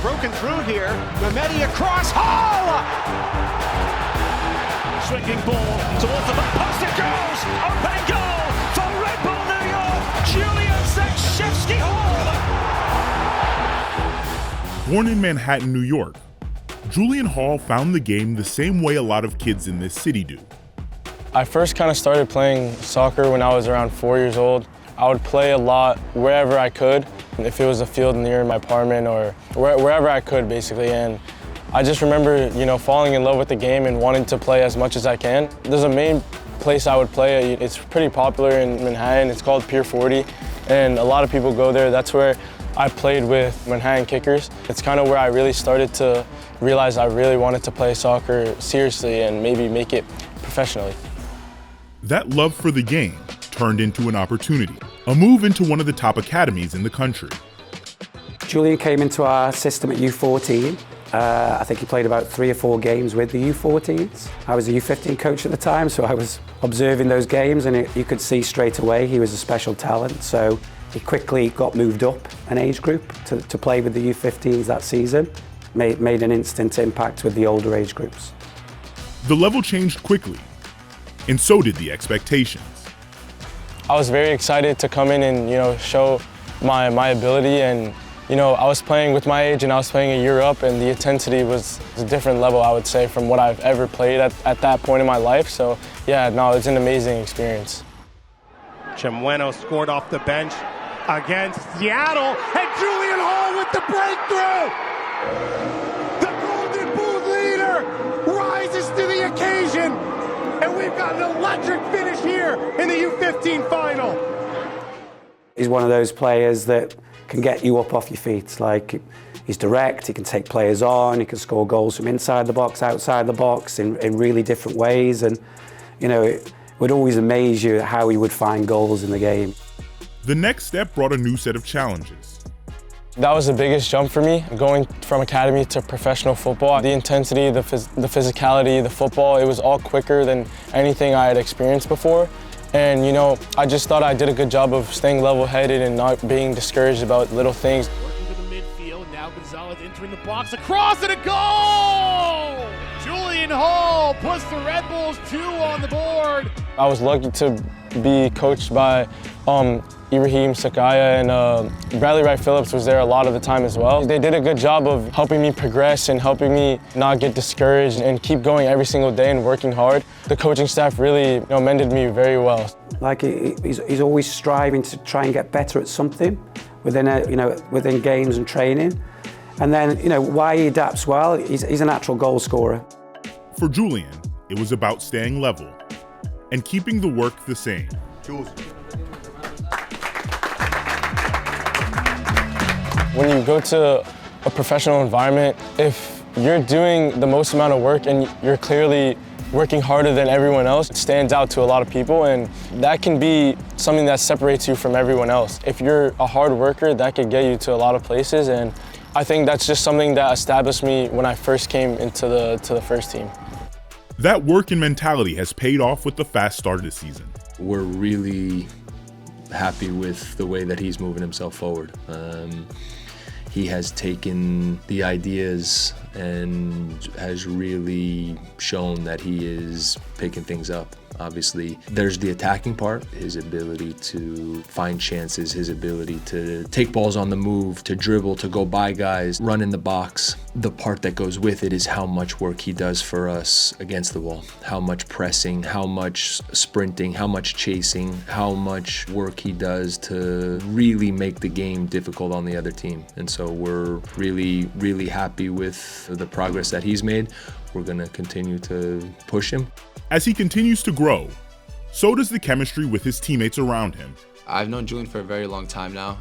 broken through here? Mehmeti across, Hall! Swinging ball towards the back post, it goes! Opening goal for Red Bull New York, Julian Hall! Born in Manhattan, New York, Julian Hall found the game the same way a lot of kids in this city do. I first kind of started playing soccer when I was around 4 years old. I would play a lot wherever I could, if it was a field near my apartment or wherever I could, basically. And I just remember, falling in love with the game and wanting to play as much as I can. There's a main place I would play. It's pretty popular in Manhattan. It's called Pier 40, and a lot of people go there. That's where I played with Manhattan Kickers. It's kind of where I really started to realize I really wanted to play soccer seriously and maybe make it professionally. That love for the game turned into an opportunity, a move into one of the top academies in the country. Julian came into our system at U14. I think he played about 3 or 4 games with the U14s. I was a U15 coach at the time, so I was observing those games, and you could see straight away he was a special talent. So he quickly got moved up an age group to play with the U15s that season. Made an instant impact with the older age groups. The level changed quickly, and so did the expectations. I was very excited to come in and show my ability, and I was playing with my age and I was playing a year up, and the intensity was a different level, I would say, from what I've ever played at that point in my life. So yeah, no, it's an amazing experience. Chimueno scored off the bench against Seattle, and Julian Hall with the breakthrough! The Golden Boot leader rises to the occasion, and we've got an electric finish here in the U15 final. He's one of those players that can get you up off your feet. Like, he's direct, he can take players on, he can score goals from inside the box, outside the box in really different ways. And, it would always amaze you how he would find goals in the game. The next step brought a new set of challenges. That was the biggest jump for me, going from academy to professional football. The intensity, the physicality, the football, it was all quicker than anything I had experienced before. And, I just thought I did a good job of staying level-headed and not being discouraged about little things. Working to the midfield, now Gonzalez entering the box, across and a goal! Julian Hall puts the Red Bulls 2 on the board. I was lucky to be coached by Ibrahim Sakaya, and Bradley Wright Phillips was there a lot of the time as well. They did a good job of helping me progress and helping me not get discouraged and keep going every single day and working hard. The coaching staff really mended me very well. Like, he's always striving to try and get better at something within games and training. And then, why he adapts well, he's a natural goal scorer. For Julian, it was about staying level and keeping the work the same. Jules. When you go to a professional environment, if you're doing the most amount of work and you're clearly working harder than everyone else, it stands out to a lot of people, and that can be something that separates you from everyone else. If you're a hard worker, that could get you to a lot of places, and I think that's just something that established me when I first came into the first team. That work and mentality has paid off with the fast start of the season. We're really happy with the way that he's moving himself forward. He has taken the ideas and has really shown that he is picking things up. Obviously, there's the attacking part, his ability to find chances, his ability to take balls on the move, to dribble, to go by guys, run in the box. The part that goes with it is how much work he does for us against the wall, how much pressing, how much sprinting, how much chasing, how much work he does to really make the game difficult on the other team. And so we're really, really happy with the progress that he's made. We're going to continue to push him. As he continues to grow, so does the chemistry with his teammates around him. I've known Julian for a very long time now.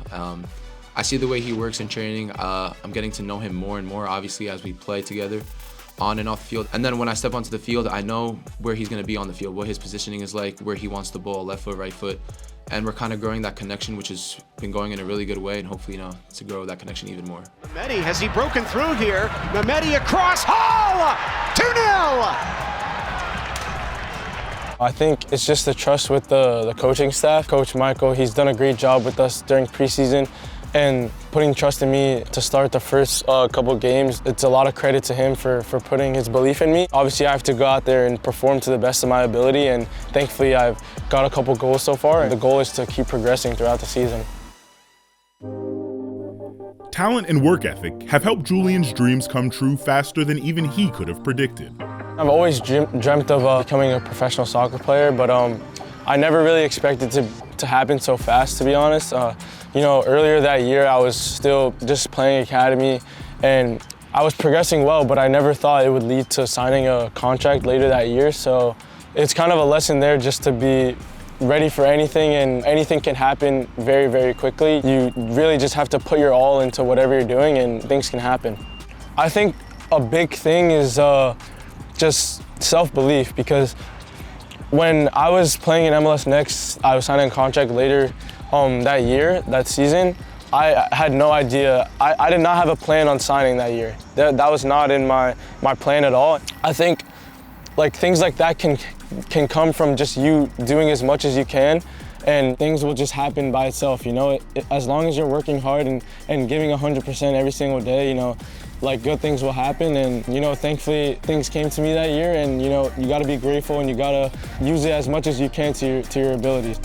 I see the way he works in training. I'm getting to know him more and more, obviously, as we play together on and off the field. And then when I step onto the field, I know where he's going to be on the field, what his positioning is like, where he wants the ball, left foot, right foot. And we're kind of growing that connection, which has been going in a really good way, and hopefully, to grow that connection even more. Mehmeti, has he broken through here? Mehmeti across, Hall! 2-0! I think it's just the trust with the coaching staff. Coach Michael, he's done a great job with us during preseason and putting trust in me to start the first couple games. It's a lot of credit to him for putting his belief in me. Obviously, I have to go out there and perform to the best of my ability, and thankfully I've got a couple goals so far. The goal is to keep progressing throughout the season. Talent and work ethic have helped Julian's dreams come true faster than even he could have predicted. I've always dreamt of becoming a professional soccer player, but I never really expected to happen so fast, to be honest. You know, earlier that year I was still just playing academy and I was progressing well, but I never thought it would lead to signing a contract later that year. So it's kind of a lesson there just to be ready for anything, and anything can happen very, very quickly. You really just have to put your all into whatever you're doing and things can happen. I think a big thing is just self-belief, because when I was playing in MLS Next, I was signing a contract later that season. I had no idea. I did not have a plan on signing that year. That was not in my plan at all. I think things like that can come from just you doing as much as you can, and things will just happen by itself, you know. As long as you're working hard and giving 100% every single day, you know, good things will happen. And, you know, thankfully things came to me that year, and, you know, you got to be grateful and you got to use it as much as you can to your abilities.